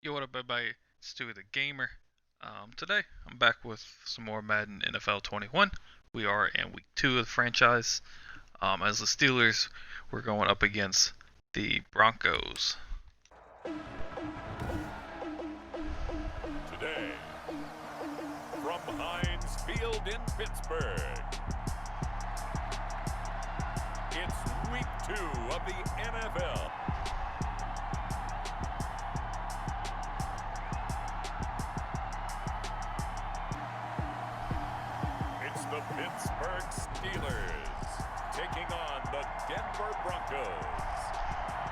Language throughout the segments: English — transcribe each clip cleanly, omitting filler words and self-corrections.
Yo, what up, everybody? It's Stewie the Gamer. Today, I'm back with some more Madden NFL 21. We are in week 2 of the franchise. As the Steelers, we're going up against the Broncos. Today, from Heinz Field in Pittsburgh, it's week 2 of the NFL. It's the Pittsburgh Steelers taking on the Denver Broncos.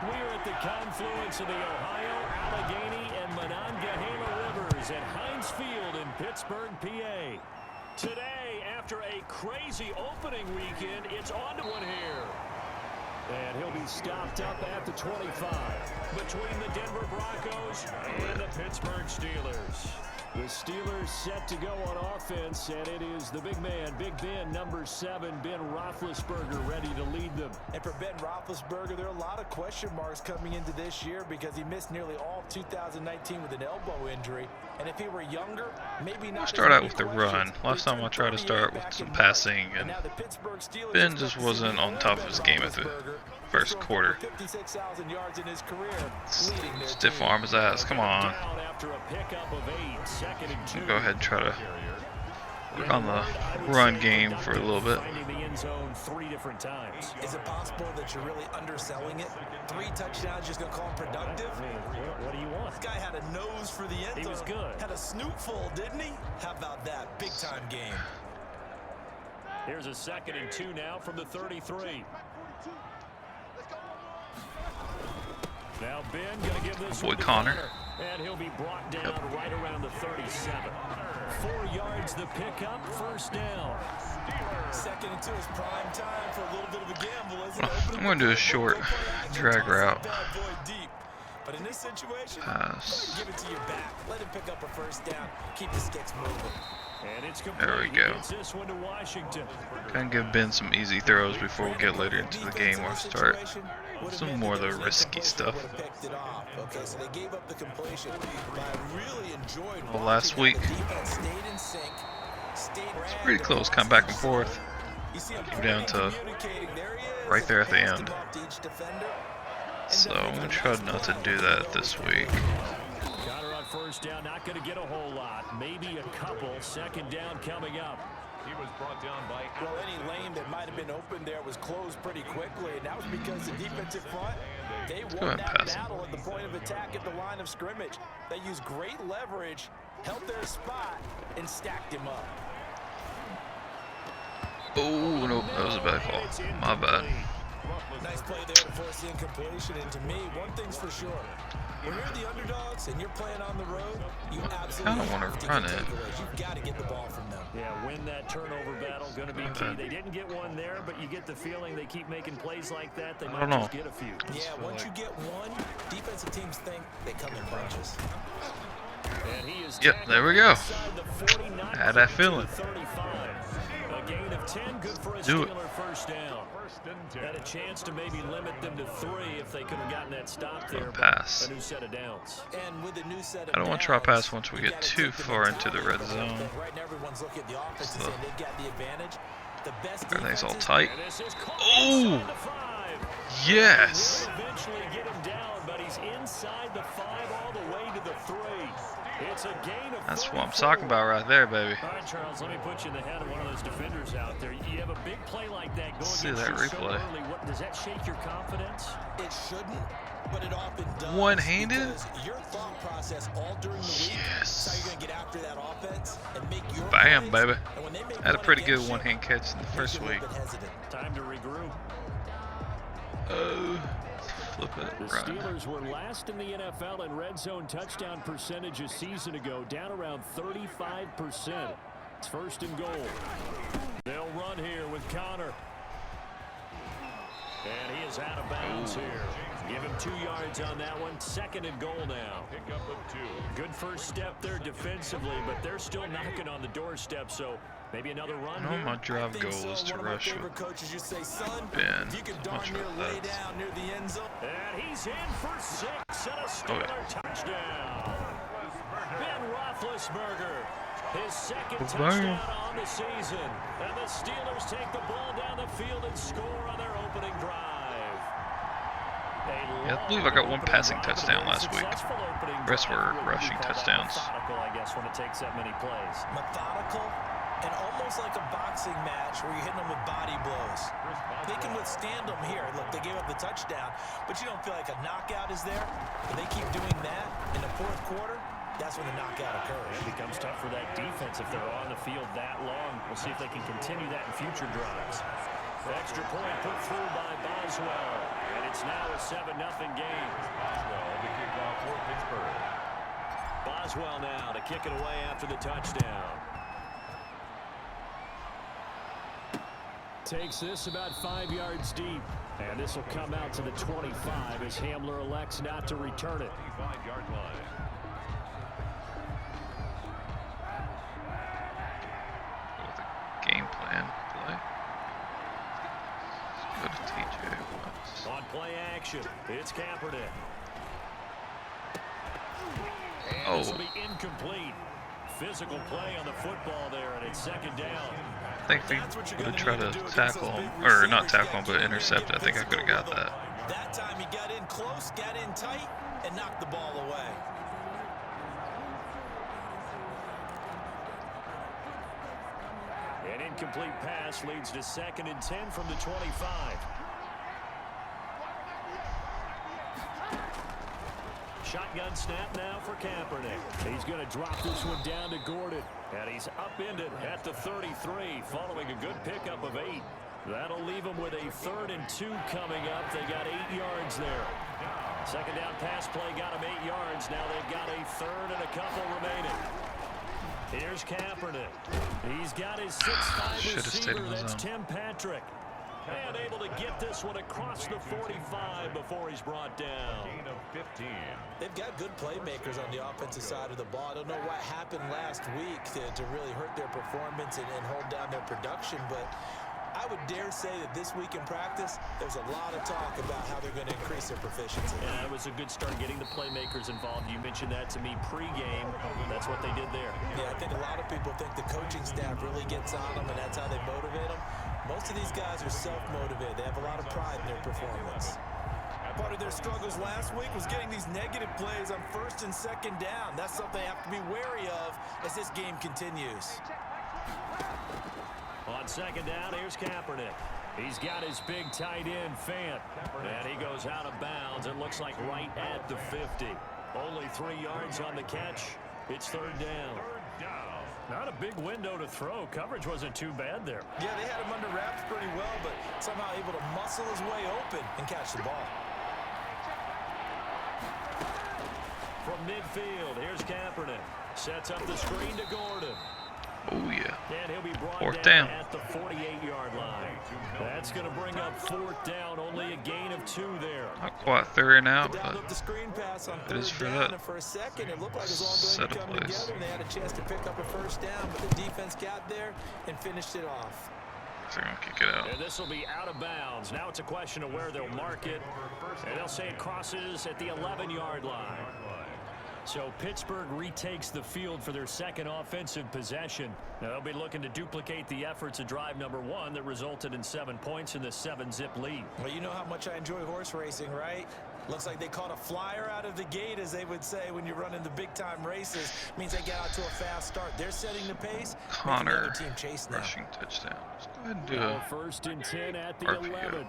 We're at the confluence of the Ohio, Allegheny, and Monongahela Rivers at Heinz Field in Pittsburgh, PA. Today, after a crazy opening weekend, it's on to one here. And he'll be stopped up at the 25 between the Denver Broncos and the Pittsburgh Steelers. The Steelers set to go on offense, and it is the big man, Big Ben, number 7, Ben Roethlisberger, ready to lead them. And for Ben Roethlisberger, there are a lot of question marks coming into this year because he missed nearly all 2019 with an elbow injury. And if he were younger, maybe not. I'll start out with the run. Last time I tried to start with some passing, and Ben just wasn't on top of his game at the first quarter. Stiff arm his ass, come on. Go ahead and try to work on the run game for a little bit. Is it possible that you're really underselling it? 3 touchdowns, just gonna call him productive? What do you want? This guy had a nose for the end zone. He was good. Had a snootful, didn't he? How about that? Big time game. Here's a 2nd and 2 now from the 33. Now Ben gonna give this Boy Connor. And he'll be brought down right around the 37. 4 yards the pickup, first down. 2nd and 2 is prime time for a little bit of a gamble, isn't it? I'm going to do a short drag route. But in this situation, pass. give it to your back. Let him pick up a first down. Keep the sticks moving. And it's complete. There we go. This one to Washington. Kind of give Ben some easy throws before we get later into the game or start some more of the risky stuff. Well, last week, it's pretty close, kind of back and forth. Came down to right there at the end. So I'm going to try not to do that this week. Connor on first down, not going to get a whole lot. Maybe a couple. 2nd down coming up. He was brought down by... Well, any lane that might have been open there was closed pretty quickly, and that was because the defensive front, they won that battle at the point of attack at the line of scrimmage. They used great leverage, held their spot, and stacked him up. Oh, no, that was a bad call. My bad. Nice play there to force the incompletion, and to me, one thing's for sure. When you're the underdogs and you're playing on the road, you absolutely have to get takeaways. You've got to get the ball from them. Yeah, win that turnover battle, going to be key. They didn't get one there, but you get the feeling they keep making plays like that. They might just get a few. Yeah, once you get one, defensive teams think they come in bunches. Yep, there we go. I had that feeling. A gain of 10, good for a Do it. Steeler first down. Had a chance to maybe limit them to 3 if they could have gotten that stop there. Pass. A new set of downs. And with a new set of I don't want to try pass once we get too far into the red zone. Right now everyone's looking at the offense and saying they've got the advantage. The best Everything's all defenses- tight. Oh! Yes! Eventually get him down, but he's inside the 5 all the way to the 3. It's a gain of That's what I'm talking about right there, baby. All right, Charles, let me put you in the head of one of those defenders out there. You have a big play like that going See against that you so replay. early. Does that shake your confidence? It shouldn't, but it often does. One-handed? Because your thought process all during the week, Yes. how you're going to get after that offense and make your Bam, plays. baby. And when they make I had a one pretty good against you, one-hand catch in the first you're a week. little bit hesitant. Time to regroup. Flip it, The run. Steelers were last in the NFL in red zone touchdown percentage a season ago, down around 35%. It's 1st and goal. They'll run here with Connor. And he is out of bounds here. Give him 2 yards on that one. 2nd and goal now. Pickup of 2. Good first step there defensively, but they're still knocking on the doorstep, so maybe another run I know here. my drive goal is to One of my rush favorite coaches used to say, son, Ben. if you can I'm darn not sure near what lay that is. down near the end zone. And he's in for 6 and a Steeler touchdown. Roethlisberger. His second touchdown on the season. And the Steelers take the ball down the field and score on their opening drive. Yeah, I believe I got one passing touchdown last week. The rest were rushing touchdowns. Methodical, I guess, when it takes that many plays. Methodical and almost like a boxing match where you're hitting them with body blows. They can withstand them here. Look, they gave up the touchdown, but you don't feel like a knockout is there. But they keep doing that in the fourth quarter. That's when the knockout occurs. It becomes tough for that defense if they're on the field that long. We'll see if they can continue that in future drives. The extra point put through by Boswell. And it's now a 7-0 game. Boswell to kick off for Pittsburgh. Boswell now to kick it away after the touchdown. Takes this about 5 yards deep. And this will come out to the 25 as Hamler elects not to return it. 25-yard line. Game plan play. Let's go to TJ once. On play action, it's Kaepernick. And this will be incomplete. Physical play on the football there, and it's second down. I think we would have tried to tackle him, or not tackle him, but intercept. I think I could have got that. That time he got in close, got in tight, and knocked the ball away. An incomplete pass leads to 2nd and 10 from the 25. Shotgun snap now for Kaepernick. He's going to drop this one down to Gordon. And he's upended at the 33 following a good pickup of 8. That'll leave him with a 3rd and 2 coming up. They got 8 yards there. Second down pass play got him 8 yards. Now they've got a 3rd and a couple remaining. Here's Kaepernick. He's got his 6'5" receiver. That's Tim Patrick. And able to get this one across the 45 before he's brought down. Gain of 15. They've got good playmakers on the offensive side of the ball. I don't know what happened last week to really hurt their performance and hold down their production, but I would dare say that this week in practice, there's a lot of talk about how they're going to increase their proficiency. Yeah, it was a good start getting the playmakers involved. You mentioned that to me pregame. That's what they did there. Yeah, I think a lot of people think the coaching staff really gets on them, and that's how they motivate them. Most of these guys are self-motivated. They have a lot of pride in their performance. Part of their struggles last week was getting these negative plays on 1st and 2nd down. That's something they have to be wary of as this game continues. On 2nd down, here's Kaepernick. He's got his big tight end, Fant. And he goes out of bounds. It looks like right at the 50. Only 3 yards on the catch. It's 3rd down. Not a big window to throw. Coverage wasn't too bad there. Yeah, they had him under wraps pretty well, but somehow able to muscle his way open and catch the ball. From midfield, here's Kaepernick. Sets up the screen to Gordon. Oh, yeah. And he'll be brought 4th down down. at the 48-yard line. That's going to bring up 4th down. Only a gain of 2 there. Not quite 3rd and out, Down but up the screen pass on it is 3rd for down, that and for a second it looked like it was all going to come plays. together, and they had a chance to pick up a 1st down, but the defense got there and finished it off. they're going to kick it out. And this will be out of bounds. Now it's a question of where they'll mark it. And they'll say it crosses at the 11-yard line. So Pittsburgh retakes the field for their 2nd offensive possession. Now they'll be looking to duplicate the efforts of drive number 1 that resulted in 7 points in the 7-zip lead. Well, you know how much I enjoy horse racing, right? Looks like they caught a flyer out of the gate, as they would say when you're running the big-time races. Means they get out to a fast start. They're setting the pace. Connor, team chase now. rushing touchdown. Let's go ahead and do a 1st and 10 at the RPO. 11.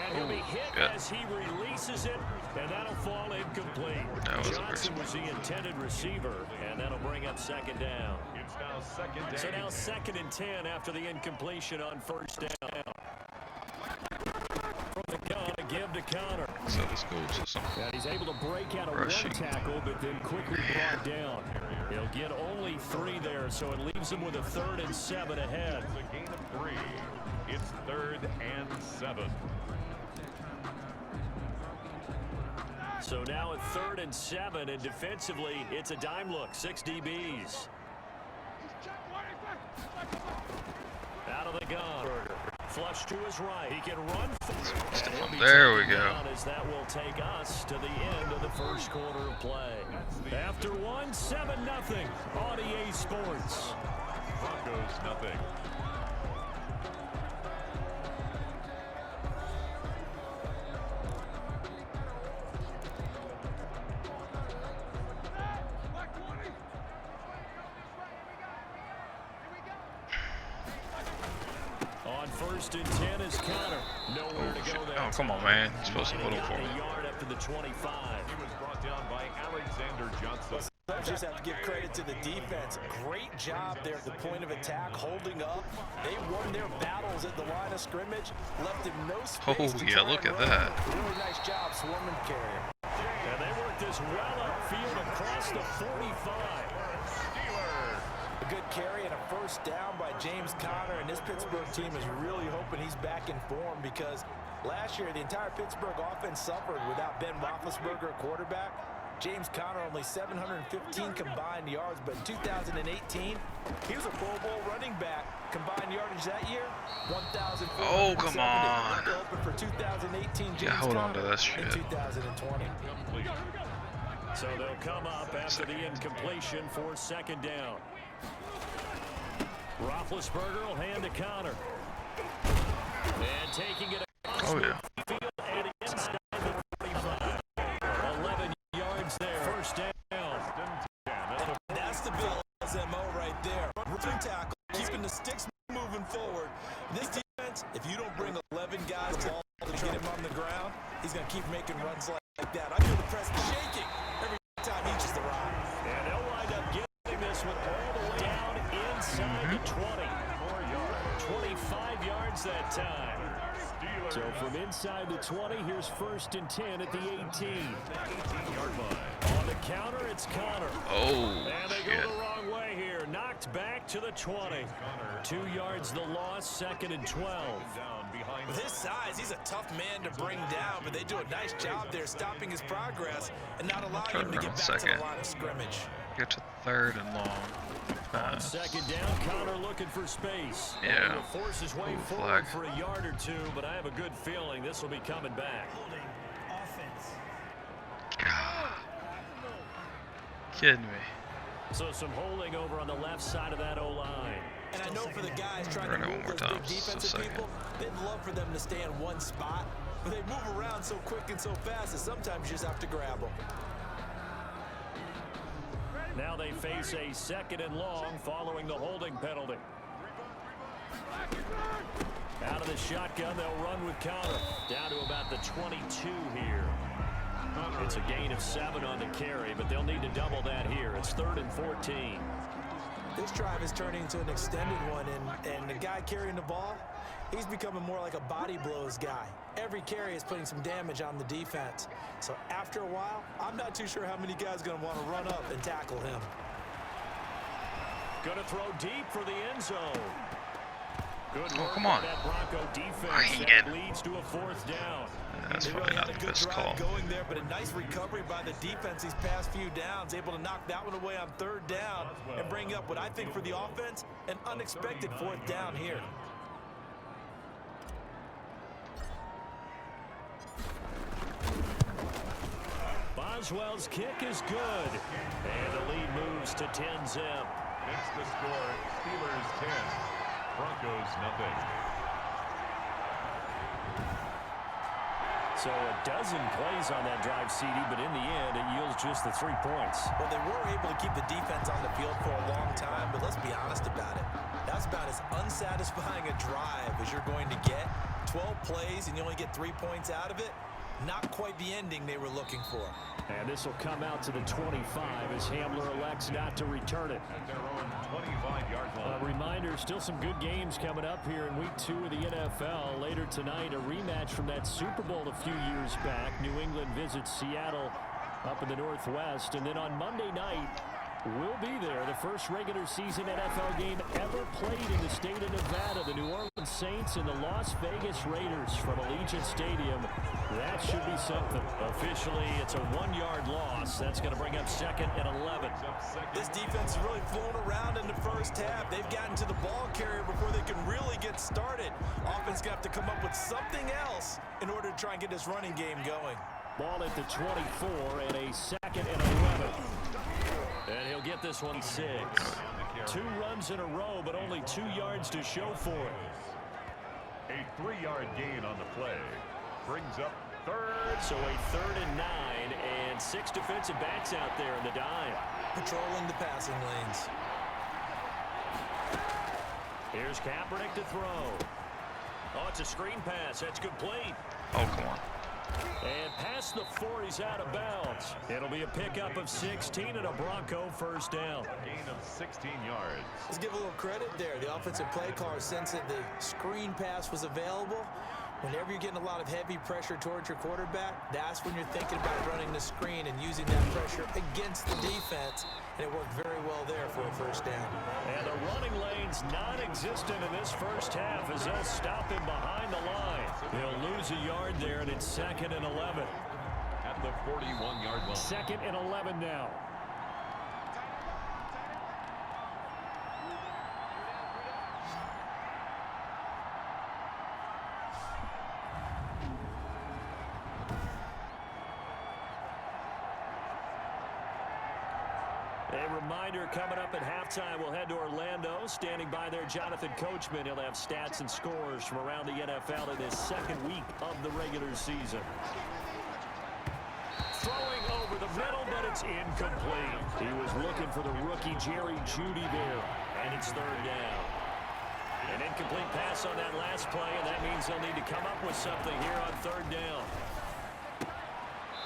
And he'll be hit Good. as he releases it, and that'll fall incomplete. That was a Johnson was the intended receiver, and that'll bring up 2nd down. It's now 2nd down. So now 2nd and 10 after the incompletion on 1st down. From the gun, a give to Connor. So this goes to some And he's able to break out a rushing. 1 tackle, but then quickly brought down. He'll get only 3 there, so it leaves him with a 3rd and 7 ahead. It's a gain of 3. It's 3rd and 7. So now at 3rd and 7, and defensively, it's a dime look, 6 DBs. Out of the gun. flush to his right. He can run. There we go. As that will take us to the end of the first quarter of play. After 7-0 on EA Sports. Broncos nothing. On 1st and 10 is Connor. Nowhere to go there. Oh, come on, man. You're supposed to put him for me. A yard up to the 25. He was brought down by Alexander Johnson. Just have to give credit to the defense. Great job there at the point of attack, holding up. They won their battles at the line of scrimmage, left him no space. Oh, yeah, look at that. Really nice job swarming carrier. And they work this well upfield across the 45. A good carry and a first down by James Conner, and this Pittsburgh team is really hoping he's back in form because last year the entire Pittsburgh offense suffered without Ben Roethlisberger at quarterback. James Conner only 715 combined yards, but in 2018, he was a Pro Bowl running back. Combined yardage that year, 1,470. Oh, come on. Open for 2018, James Yeah, hold on to Conner that shit. in 2020. So they'll come up after the incompletion for 2nd down. Roethlisberger will hand to Conner. And taking it across Oh, yeah. the field and inside the 45. 11 yards there. First down. That's the Bills' MO right there. Routine tackle, keeping the sticks moving forward. This defense, if you don't bring 11 guys to get him on the ground, he's going to keep making runs like that. I feel the press shaking every time he reaches the rock. And they'll wind up getting this one all the way down inside the 20. 25 yards that time. So from inside the 20, here's 1st and 10 at the 18. 18-yard line. On the counter, it's Conner. Oh, and they shit. go the wrong way here. Knocked back to the 20. 2 yards the loss, 2nd and 12. With his size, he's a tough man to bring down, but they do a nice job there stopping his progress and not allowing him to get back to the line of scrimmage. Get to 3rd and long. On 2nd down, Conner looking for space. Yeah. He'll force his way Ooh, forward flag. for a yard or two, but I have a good feeling this will be coming back. God. Kidding me. So some holding over on the left side of that O-line. And I know for the guys trying Run to it one move more those time, big just a defensive second. people, they'd love for them to stay in one spot, but they move around so quick and so fast that sometimes you just have to grab them. Now they face a 2nd and long following the holding penalty. Out of the shotgun, they'll run with Conner. Down to about the 22 here. It's a gain of 7 on the carry, but they'll need to double that here. It's 3rd and 14. This drive is turning into an extended one, and the guy carrying the ball, he's becoming more like a body blows guy. Every carry is putting some damage on the defense. So after a while, I'm not too sure how many guys are going to want to run up and tackle him. Going to throw deep for the end zone. Good work come on. by that Bronco defense. Bring That it. leads to a 4th down. That's They probably really not had the a good best drive call. going there, but a nice recovery by the defense these past few downs, able to knock that one away on 3rd down and bring up what I think for the offense, an unexpected 4th down here. Boswell's kick is good. And the lead moves to 10-zip. It's the score. Steelers 10. Broncos nothing. So a dozen plays on that drive, CD, but in the end, it yields just the 3 points. Well, they were able to keep the defense on the field for a long time, but let's be honest about it. That's about as unsatisfying a drive as you're going to get. 12 plays and you only get 3 points out of it. Not quite the ending they were looking for. And this will come out to the 25 as Hamler elects not to return it. At their own 25-yard line. A reminder, still some good games coming up here in Week 2 of the NFL. Later tonight, a rematch from that Super Bowl a few years back. New England visits Seattle up in the Northwest. And then on Monday night, will be there. The first regular season NFL game ever played in the state of Nevada. The New Orleans Saints and the Las Vegas Raiders from Allegiant Stadium. That should be something. Officially, it's a 1-yard loss. That's going to bring up 2nd and 11. This defense is really flown around in the first half. They've gotten to the ball carrier before they can really get started. Offense going to have to come up with something else in order to try and get this running game going. Ball at the 24 and a 2nd and 11. And he'll get this one 6. 2 runs in a row, but only 2 yards to show for it. A 3-yard gain on the play. Brings up 3rd. So a 3rd and 9, and 6 defensive backs out there in the dime. Patrolling the passing lanes. Here's Kaepernick to throw. Oh, it's a screen pass. That's complete. Oh, come on. And past the 4, he's out of bounds. It'll be a pickup of 16 and a Bronco first down. Gain of 16 yards. Let's give a little credit there. The offensive play caller sensed that the screen pass was available. Whenever you're getting a lot of heavy pressure towards your quarterback, that's when you're thinking about running the screen and using that pressure against the defense. And it worked very well there for a first down. And the running lane's non-existent in this first half as they'll stop him behind the line. They'll lose a yard there, and it's 2nd and 11. At the 41-yard line. 2nd and 11 now. A reminder coming up at halftime, we'll head to Orlando. Standing by there, Jonathan Coachman. He'll have stats and scores from around the NFL in his 2nd week of the regular season. Throwing over the middle, but it's incomplete. He was looking for the rookie Jerry Jeudy there, and it's 3rd down. An incomplete pass on that last play, and that means they'll need to come up with something here on 3rd down.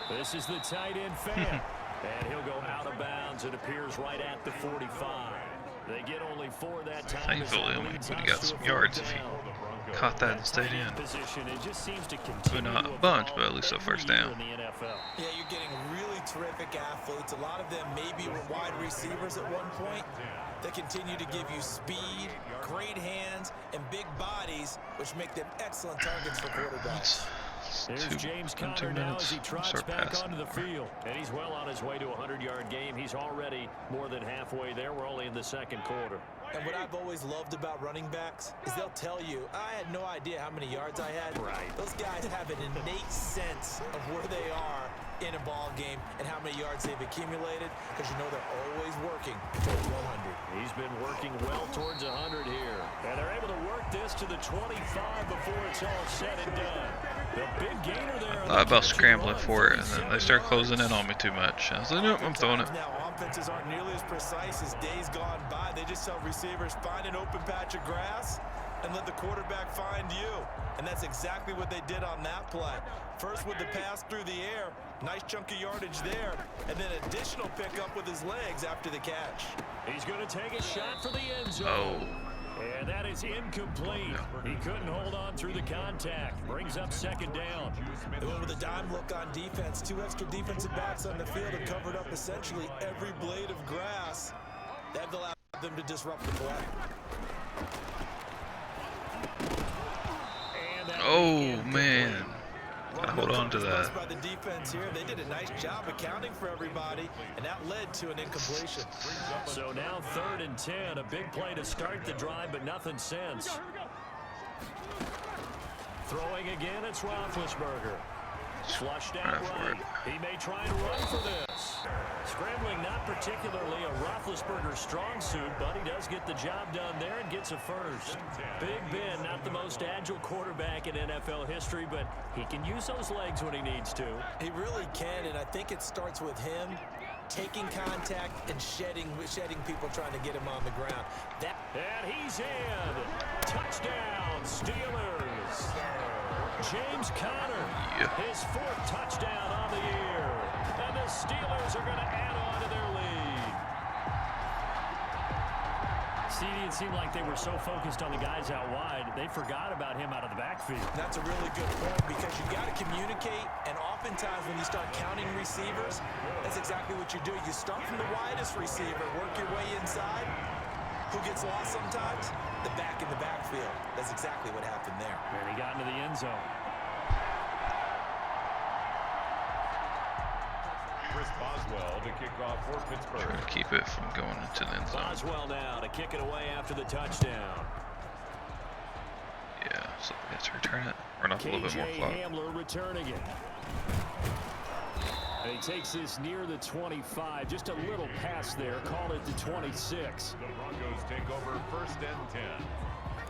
This is the tight end fan. And he'll go out of bounds. It appears right at the 45. They get only 4 that time. Thankfully, only would have got some yards if he caught that and stayed in. It just seems to continue Not a bunch, but at least a first down. Yeah, you're getting really terrific athletes. A lot of them maybe were wide receivers at one point. They continue to give you speed, great hands, and big bodies, which make them excellent targets for quarterbacks. There's James Conner now as he trots back onto the field. And he's well on his way to a 100-yard game. He's already more than halfway there. We're only in the 2nd quarter. And what I've always loved about running backs is they'll tell you, I had no idea how many yards I had. Right. Those guys have an innate sense of where they are in a ball game and how many yards they've accumulated, because you know they're always working towards 100. He's been working well towards 100 here. And they're able to work this to the 25 before it's all said and done. The big gainer there. I thought about scrambling for it, and then they start closing in on me too much. I was like, nope, I'm throwing it. Now offenses aren't nearly as precise as days gone by. They just tell receivers, find an open patch of grass and let the quarterback find you. And that's exactly what they did on that play. First with the pass through the air, nice chunk of yardage there, and then additional pickup with his legs after the catch. He's going to take a shot for the end zone. Oh. And that is incomplete. He couldn't hold on through the contact. Brings up 2nd down. They went with a dime look on defense. 2 extra defensive backs on the field and covered up essentially every blade of grass. That allowed them to disrupt the play. Oh, man. Gotta hold on to that. By the defense here, they did a nice job accounting for everybody, and that led to an incompletion. So now 3rd and 10, a big play to start the drive, but nothing since. Throwing again, it's Roethlisberger. Flushed out right. He may try and run for this. Scrambling, not particularly a Roethlisberger strong suit, but he does get the job done there and gets a first. Big Ben, not the most agile quarterback in NFL history, but he can use those legs when he needs to. He really can, and I think it starts with him taking contact and shedding people trying to get him on the ground. And he's in. Touchdown, Steelers. James Conner, his 4th touchdown on the year. And the Steelers are going to add on to their lead. CD, it seemed like they were so focused on the guys out wide, they forgot about him out of the backfield. That's a really good point because you got to communicate, and oftentimes when you start counting receivers, that's exactly what you do. You start from the widest receiver, work your way inside. Who gets lost sometimes? The back in the backfield. That's exactly what happened there. And he got into the end zone. Chris Boswell to kick off for Pittsburgh. Trying to keep it from going into the end zone. Boswell now to kick it away after the touchdown. Yeah, so we have to return it. Run off a little bit more clock. Hamler returning it. And he takes this near the 25. Just a little pass there. Call it the 26. The Broncos take over 1st and 10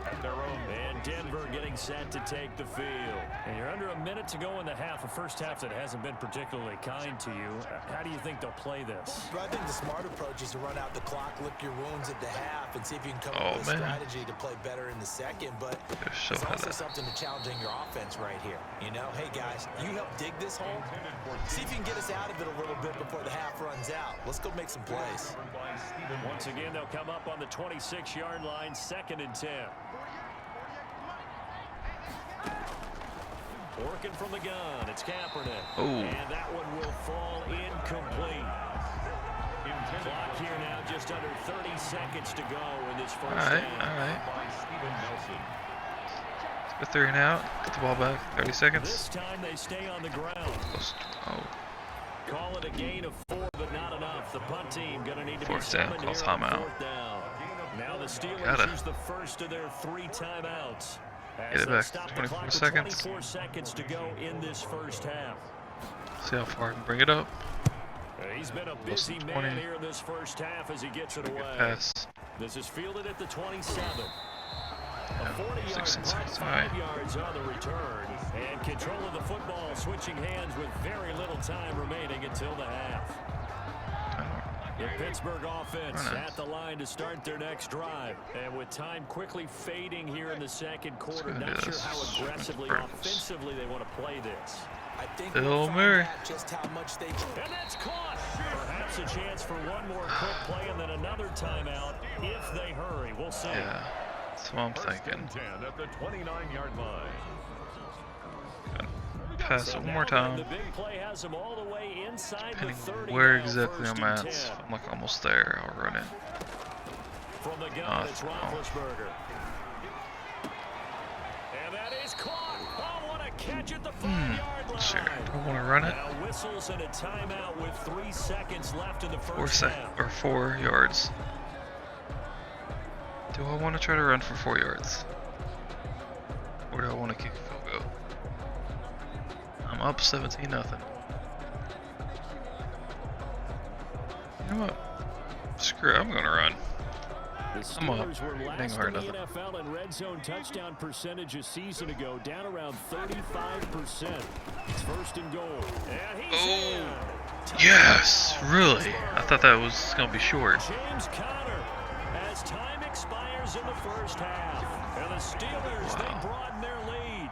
at their own. And Denver getting set to take the field. And you're under a minute to go in the half. A first half that hasn't been particularly kind to you. How do you think they'll play this? Well, I think the smart approach is to run out the clock, lick your wounds at the half, and see if you can come up with a strategy to play better in the second. But it's also something to challenging your offense right here. You know, hey guys, you help dig this hole. See if you can get us out of it a little bit before the half runs out. Let's go make some plays. Once again, they'll come up on the 26-yard line, 2nd and 10. Working from the gun, it's Kaepernick. Oh. And that one will fall incomplete. Clock here now, just under 30 seconds to go in this first half. All right. Let's go 3 and out. Get the ball back. 30 seconds. This time they stay on the ground. Oh. Call it a gain of 4, but not enough. The punt team going to need to be Fourth down. summoned Call here on timeout. 4th down. Now the Steelers use the first of their 3 timeouts. Get it back. 24 seconds. 24 seconds to go in this first half. See how far I can bring it up. He's been a busy man here in this first half as he gets it away. Pass. This is fielded at the 27. A 40-yard 16 punt, seconds. 5 yards on the return. And control of the football, switching hands with very little time remaining until the half. The Pittsburgh offense at the line to start their next drive. And with time quickly fading here in the second quarter, not sure how aggressively, offensively they want to play this. I think Bill Murray. Just how much they... And that's caught. Perhaps a chance for one more quick play and then another timeout if they hurry. We'll see. Yeah, that's what I'm thinking. 10 at the 29-yard line. Pass one more time. The big play has them all the way inside the 30. Where exactly I'm at, I'm like almost there. I'll run it. From the gun, it's Roethlisberger. And that is caught. Oh, what a catch at the 5-yard line. Sure. Do I want to run it? Now whistles and a timeout with 3 seconds left in the first half. 4 yards. Do I want to try to run for 4 yards? Or do I want to kick a field goal? I'm up 17-0. You know what? Screw it, I'm gonna run. I'm up. Were Ain't last hard in the nothing. NFL in red zone touchdown percentage a season ago, down around 35%. It's 1st and goal. And he's in. Yes, really? I thought that was gonna be short. James Conner, as time expires in the first half, and the Steelers they broaden their lead,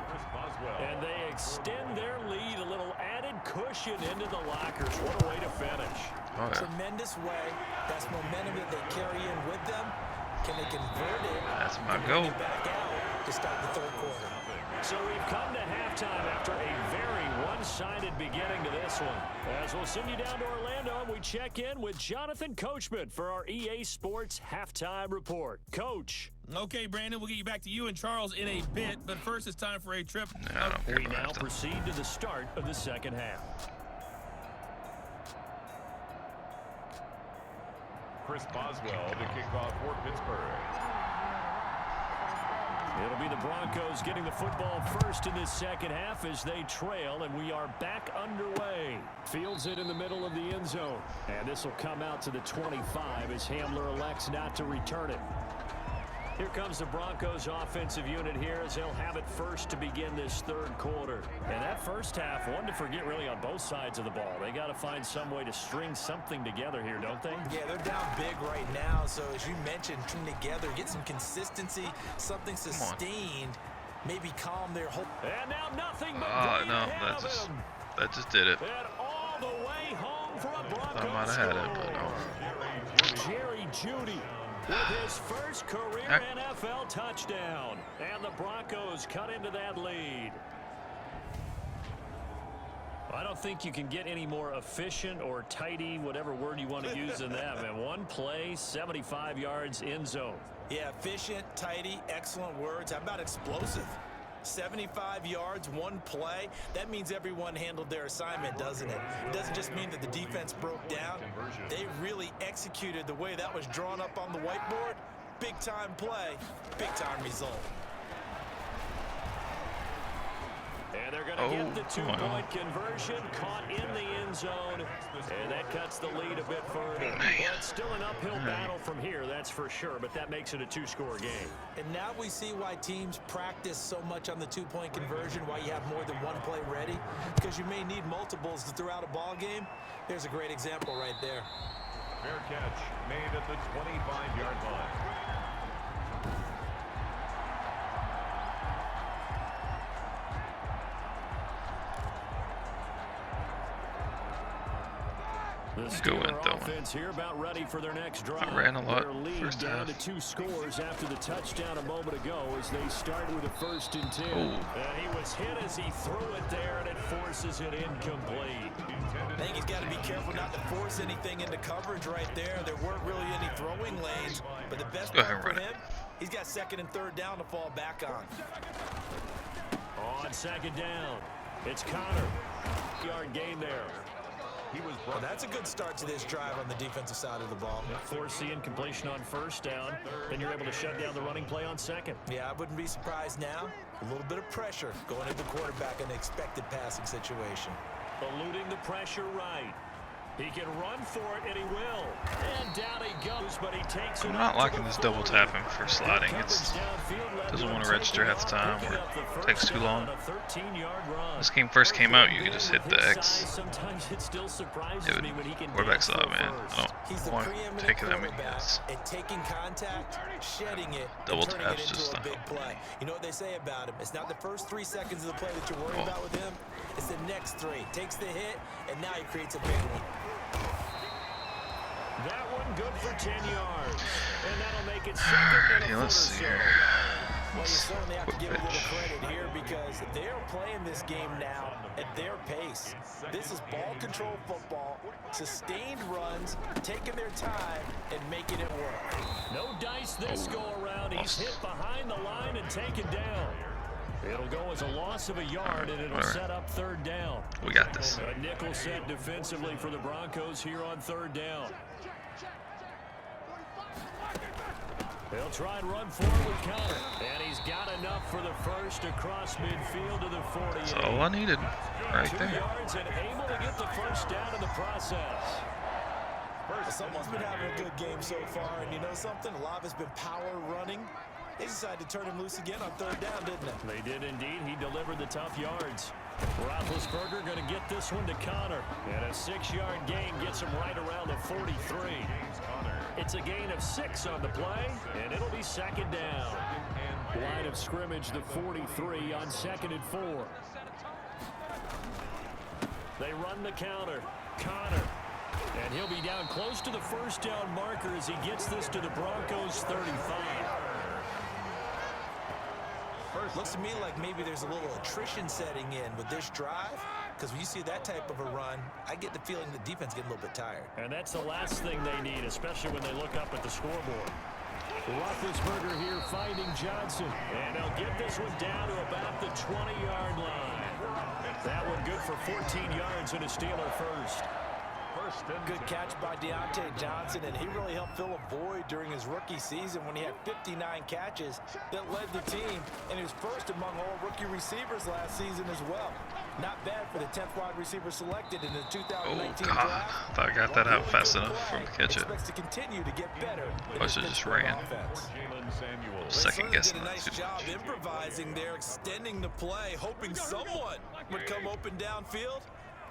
and they extend their lead, a little added cushion into the lockers. What a way to finish! Oh, yeah. Tremendous way. That's momentum that they carry in with them. Can they convert it? That's my goal. Back out to start the 3rd quarter. So we've come to halftime after a very one-sided beginning to this one. As we'll send you down to Orlando, and we check in with Jonathan Coachman for our EA Sports Halftime Report. Coach. Okay, Brandon, we'll get you back to you and Charles in a bit, but first it's time for a trip. We now proceed to the start of the second half. Chris Boswell to kick off for Pittsburgh. It'll be the Broncos getting the football first in this second half as they trail, and we are back underway. Fields it in the middle of the end zone, and this will come out to the 25 as Hamler elects not to return it. Here comes the Broncos offensive unit here as they'll have it first to begin this 3rd quarter. And that first half, one to forget really on both sides of the ball. They got to find some way to string something together here, don't they? Yeah, they're down big right now. So as you mentioned, come together, get some consistency, something sustained, maybe calm their whole. And now nothing but no, that just did it. And all the way home for a Broncos I might have had it, but no. Jerry Jeudy with his first career NFL touchdown. And the Broncos cut into that lead. I don't think you can get any more efficient or tidy, whatever word you want to use than that, man. One play, 75 yards in zone. Yeah, efficient, tidy, excellent words. How about explosive? 75 yards, one play. That means everyone handled their assignment, doesn't it? It doesn't just mean that the defense broke down. They really executed the way that was drawn up on the whiteboard. Big-time play, big-time result. And they're going to get the two-point conversion, caught in the end zone, and that cuts the lead a bit further. Well, it's still an uphill battle from here, that's for sure, but that makes it a two-score game. And now we see why teams practice so much on the two-point conversion, why you have more than one play ready, because you may need multiples throughout a ball game. There's a great example right there. Fair catch made at the 25-yard line. The Steeler offense here about ready for their next drive. I ran a lot Their lead first down half. to 2 scores after the touchdown a moment ago as they start with a 1st and 10. And he was hit as he threw it there, and it forces it incomplete. I think he's got to be careful not to force anything into coverage right there. There weren't really any throwing lanes, but the best part for him, he's got 2nd and 3rd down to fall back on. On 2nd down, it's Connor. Yard gain there. Well, that's a good start to this drive on the defensive side of the ball. Force the incompletion on 1st down, then you're able to shut down the running play on 2nd. Yeah, I wouldn't be surprised now. A little bit of pressure going into the quarterback in an expected passing situation. Eluding the pressure right. He can run for it, and he will. And down he goes, but he takes it. I'm not liking this double tapping for sliding. It doesn't want to register half the time, or it takes too long. This game first came out, you could just hit the X. Sometimes it still surprises It would me when he can quarterback slide, man. I He's the don't want to preeminent take it that many quarterback hits. at taking contact, shedding it, Double and turning it taps into just a not big helping. play. You know what they say about him? It's not the first 3 seconds of the play that you're worried about with him. It's the next 3. Takes the hit, and now he creates a big one. That one good for 10 yards. And that'll make it 2nd and a Let's foot see or here. Well, you certainly have to give a little credit here because they're playing this game now at their pace. This is ball control football, sustained runs, taking their time, and making it work. No dice this go around. He's hit behind the line and taken down. It'll go as a loss of a yard, and it'll set up 3rd down. We got this. A nickel set defensively for the Broncos here on 3rd down. They'll try and run forward with Connor. And he's got enough for the first across midfield to the 48. That's all I needed right 2 there. yards and able to get the first down in the process. Someone's been having a good game so far, and you know something? A lot of it's been power running. They decided to turn him loose again on 3rd down, didn't they? They did indeed. He delivered the tough yards. Roethlisberger going to get this one to Connor. And a 6-yard gain gets him right around the 43. It's a gain of 6 on the play, and it'll be 2nd down. Line of scrimmage, the 43 on 2nd and 4. They run the counter. Connor. And he'll be down close to the first down marker as he gets this to the Broncos 35. Looks to me like maybe there's a little attrition setting in with this drive, because when you see that type of a run, I get the feeling the defense getting a little bit tired. And that's the last thing they need, especially when they look up at the scoreboard. Roethlisberger here finding Johnson. And they'll get this one down to about the 20-yard line. That one good for 14 yards and a Steeler first. Good catch by Deontay Johnson, and he really helped fill a void during his rookie season when he had 59 catches that led the team, and he was first among all rookie receivers last season as well. Not bad for the 10th wide receiver selected in the 2019 Oh, God. draft. I thought I got that out fast enough for him to catch it. Expects to continue to get better. I should just ran. Second guessing did a that nice too. job improvising there, extending the play, hoping someone would come open downfield,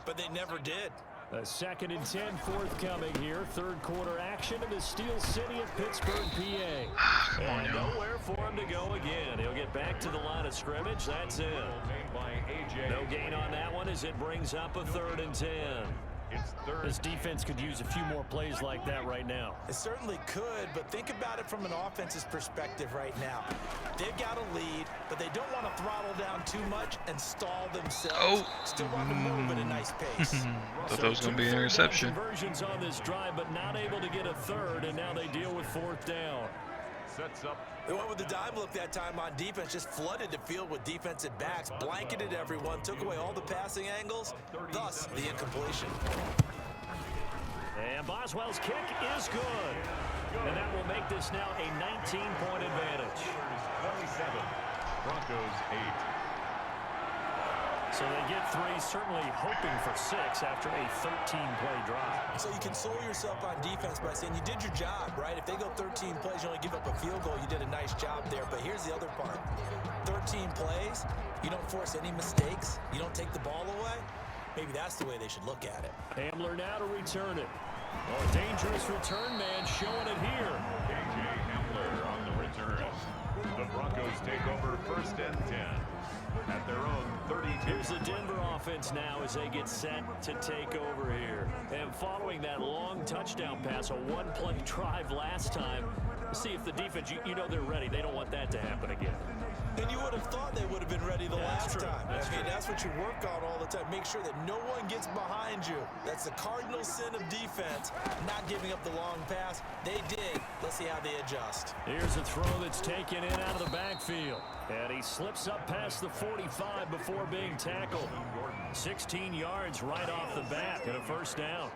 but they never did. A 2nd and 10 forthcoming here. 3rd quarter action in the Steel City of Pittsburgh, PA. Come on, And yo. nowhere for him to go again. He'll get back to the line of scrimmage. That's it. No gain on that one as it brings up a 3rd and 10. It's third. This defense could use a few more plays like that right now. It certainly could, but think about it from an offense's perspective right now. They've got a lead, but they don't want to throttle down too much and stall themselves. Still want to move at a nice pace. Thought that was going to be an interception. Conversions on this drive, but not able to get a third, and now they deal with fourth down. Sets up. They went with the dime look that time on defense, just flooded the field with defensive backs, blanketed everyone, took away all the passing angles, thus the incompletion. And Boswell's kick is good. And that will make this now a 19-point advantage. 27. Broncos 8. So they get 3, certainly hoping for 6 after a 13-play drive. So you console yourself on defense by saying you did your job, right? If they go 13 plays, you only give up a field goal, you did a nice job there. But here's the other part. 13 plays, you don't force any mistakes, you don't take the ball away. Maybe that's the way they should look at it. Hamler now to return it. Oh, dangerous return man showing it here. A.J. Hamler on the return. The Broncos take over 1st and 10 at their own 32. Here's the Denver offense now as they get set to take over here. And following that long touchdown pass, a one-play drive last time, see if the defense, you know they're ready. They don't want that to happen again. And you would have thought they would have been ready the last time. That's That's what you work on all the time. Make sure that no one gets behind you. That's the cardinal sin of defense, not giving up the long pass. They did. Let's see how they adjust. Here's a throw that's taken in out of the backfield. And he slips up past the 45 before being tackled. 16 yards right off the bat and a first down.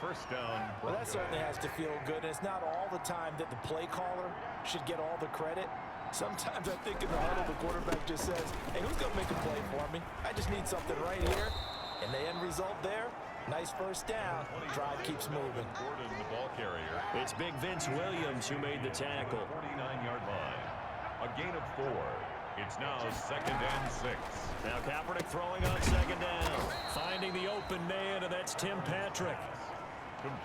First down. Well, that certainly has to feel good. It's not all the time that the play caller should get all the credit. Sometimes I think in the huddle, the quarterback just says, hey, who's going to make a play for me? I just need something right here. And the end result there, nice first down. Drive keeps moving. Gordon, the ball carrier. It's Big Vince Williams who made the tackle. 49-yard line. A gain of 4. It's now 2nd and 6. Now Kaepernick throwing on 2nd down. Finding the open man, and that's Tim Patrick.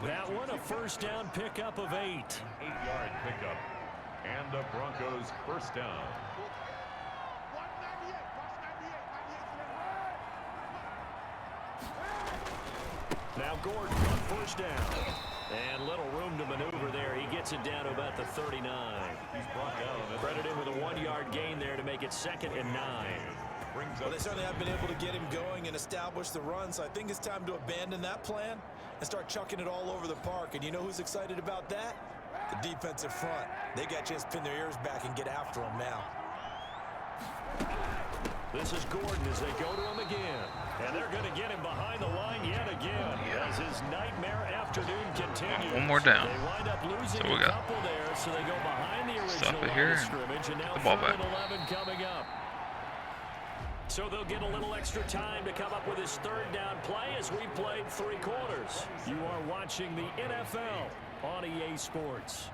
That one a first down pickup of 8. 8-yard pickup. And the Broncos first down. Now Gordon on first down. And little room to maneuver there. He gets it down to about the 39. He's brought down. Credited with a 1-yard gain there to make it 2nd and 9. Well, they certainly have been able to get him going and establish the run, so I think it's time to abandon that plan and start chucking it all over the park. And you know who's excited about that? The defensive front. They got a chance to pin their ears back and get after him now. This is Gordon as they go to him again. And they're going to get him behind the line yet again as his nightmare afternoon continues. One more down. They wind up losing So we a got couple there, so they go behind the original stop it line here of scrimmage, and now the ball 3rd back. and 11 coming up. So they'll get a little extra time to come up with his 3rd down play as we played 3 quarters. You are watching the NFL on EA Sports.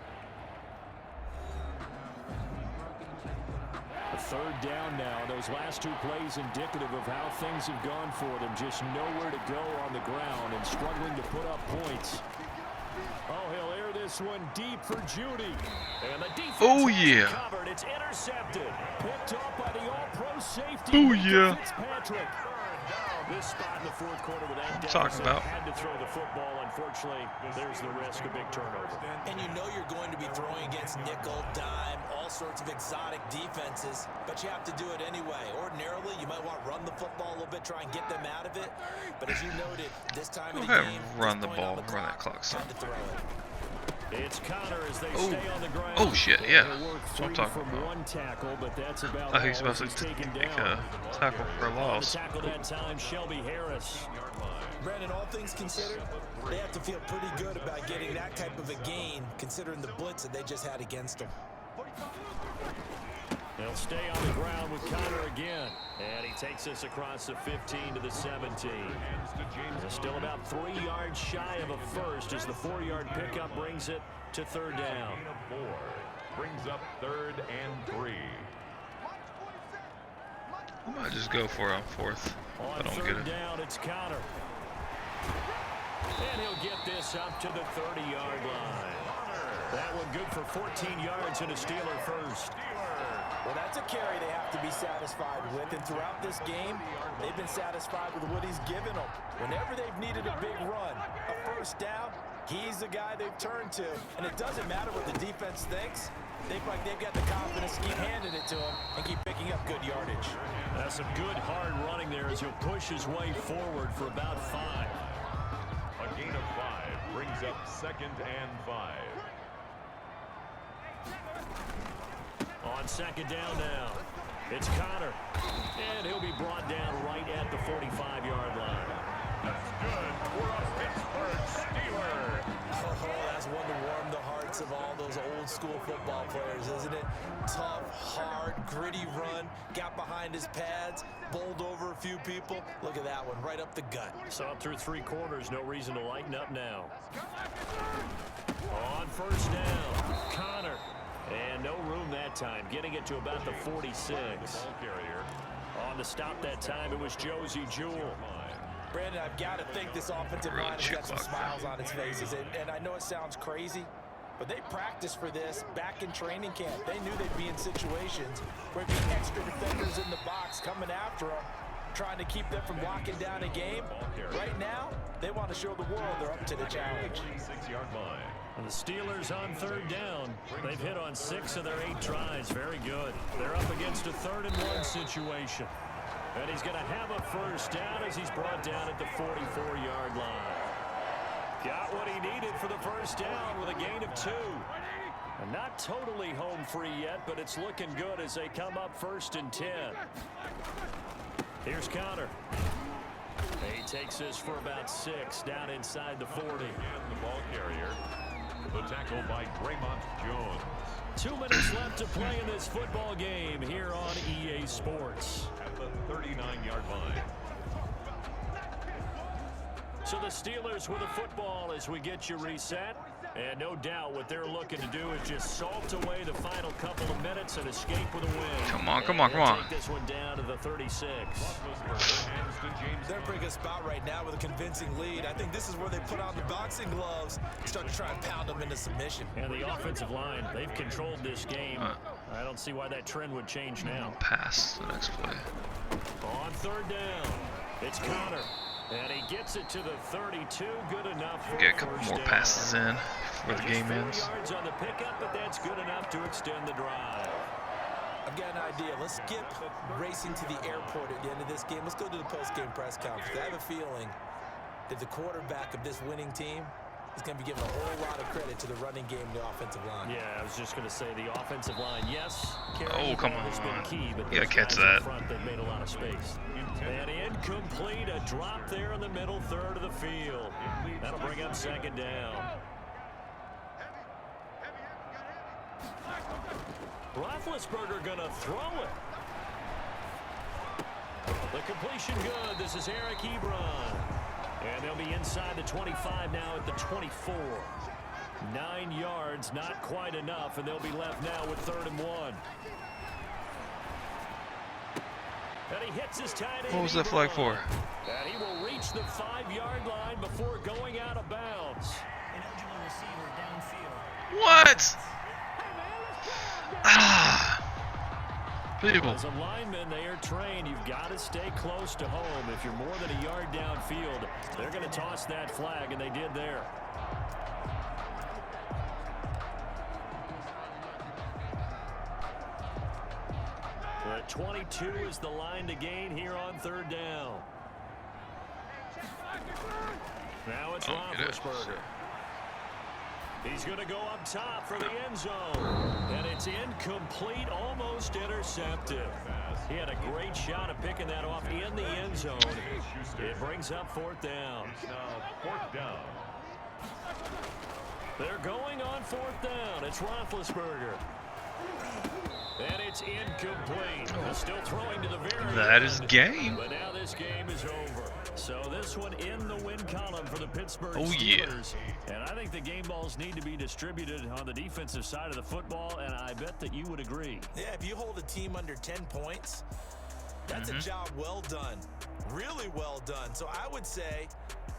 A 3rd down now. Those last 2 plays indicative of how things have gone for them. Just nowhere to go on the ground and struggling to put up points. Oh, he'll air this one deep for Judy. And the defense has covered. It's intercepted. Picked up by the all-pro safety. Fitzpatrick. This spot in the 4th quarter with that deficit had to throw the football. Unfortunately, there's the risk of big turnover. And you know you're going to be throwing against nickel, dime, all sorts of exotic defenses, but you have to do it anyway. Ordinarily, you might want to run the football a little bit, try and get them out of it. But as you noted, this time of the game, run the ball, run that clock, son. It's Connor as they stay on the ground. Oh shit, yeah. That's what I'm talking about. One tackle, but that's about I think he's about to take a tackle for a loss. Tackle that time, Shelby Harris. Brandon, all things considered, they have to feel pretty good about getting that type of a gain, considering the blitz that they just had against them. They'll stay on the ground with Connor again. And he takes us across the 15 to the 17. They're still about 3 yards shy of a first as the 4-yard pickup brings it to 3rd down. 4 brings up 3rd and 3. I might just go for it on 4th. I don't get it. Down, it's Connor. And he'll get this up to the 30-yard line. That one good for 14 yards and a Steeler first. Well, that's a carry they have to be satisfied with, and throughout this game, they've been satisfied with what he's given them. Whenever they've needed a big run, a first down, he's the guy they've turned to, and it doesn't matter what the defense thinks. They've got the confidence to keep handing it to him and keep picking up good yardage. That's some good hard running there as he'll push his way forward for about 5. A gain of 5 brings up 2nd and 5. On 2nd down now, it's Connor, and he'll be brought down right at the 45-yard line. That's good for a Pittsburgh Steeler. Oh, that's one to warm the hearts of all those old-school football players, isn't it? Tough, hard, gritty run, got behind his pads, bowled over a few people. Look at that one, right up the gut. Saw it through 3 quarters, no reason to lighten up now. On 1st down, Connor. And no room that time, getting it to about the 46. Ball carrier. On the stop that time, it was Josie Jewell. Brandon, I've got to think this offensive line has got some smiles on its faces. And I know it sounds crazy, but they practiced for this back in training camp. They knew they'd be in situations where there'd be extra defenders in the box coming after them, trying to keep them from locking down a game. Right now, they want to show the world they're up to the challenge. 6-yard line. And the Steelers on 3rd down. They've hit on 6 of their 8 tries. Very good. They're up against a 3rd and 1 situation. And he's going to have a first down as he's brought down at the 44-yard line. Got what he needed for the first down with a gain of 2. And not totally home free yet, but it's looking good as they come up 1st and 10. Here's Connor. He takes this for about 6 down inside the 40. And the ball carrier. The tackle by Draymond Jones. 2 minutes left to play in this football game here on EA Sports. At the 39-yard line. So the Steelers with the football as we get you reset. And no doubt what they're looking to do is just salt away the final couple of minutes and escape with a win. Come on, come on, come on. Take this one down to the 36. They're in a pretty good spot right now with a convincing lead. I think this is where they put on the boxing gloves and start to try and pound them into submission. And the offensive line, they've controlled this game. I don't see why that trend would change now. Pass the next play. On 3rd down, it's Connor. And he gets it to the 32, good enough for Get a couple more passes in before the game ends. 4 yards on the pickup, but that's good enough to extend the drive. I've got an idea. Let's skip racing to the airport at the end of this game. Let's go to the post-game press conference. I have a feeling that the quarterback of this winning team is going to be giving a whole lot of credit to the running game and the offensive line. Yeah, I was just going to say the offensive line, yes. Oh, come on. Has been key, but You got to catch that. front, they've made a lot of space. And incomplete, a drop there in the middle 3rd of the field. That'll bring up 2nd down. Roethlisberger going to throw it. The completion good. This is Eric Ebron. And they'll be inside the 25 now at the 24. 9 yards, not quite enough, and they'll be left now with 3rd and 1. And he hits his tight end. What was that flag for? And he will reach the 5-yard line before going out of bounds. What? People. As a lineman, they are trained. You've got to stay close to home. If you're more than a yard downfield, they're going to toss that flag, and they did there. The 22 is the line to gain here on 3rd down. Now it's Roethlisberger. He's going to go up top for the end zone. And it's incomplete, almost intercepted. He had a great shot at picking that off in the end zone. It brings up 4th down. Now 4th down. They're going on 4th down. It's Roethlisberger. And it's incomplete. Still throwing to the very That is game. But now this game is over. So this one in the win column for the Pittsburgh Steelers. Yeah. And I think the game balls need to be distributed on the defensive side of the football, and I bet that you would agree. Yeah, if you hold a team under 10 points, that's a job well done. Really well done. So I would say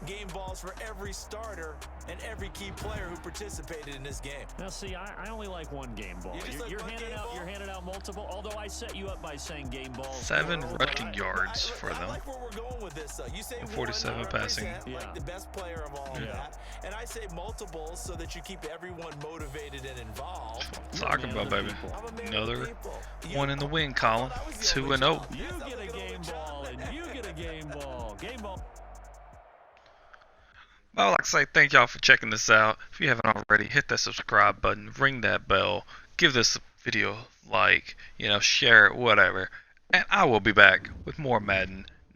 game balls for every starter and every key player who participated in this game. Now, see, I only like one game ball. You're handing out multiple. Although I set you up by saying game balls. 7 rushing yards for them. I like where we're going with this. You say 47 passing. Like the best player of all that, and I say multiples so that you keep everyone motivated and involved. Talk about, baby. Another one in the win column. 2-0. You get a game ball, and you get a game ball. Game ball. I'd like to say thank y'all for checking this out. If you haven't already, hit that subscribe button, ring that bell, give this video a like, share it, whatever. And I will be back with more Madden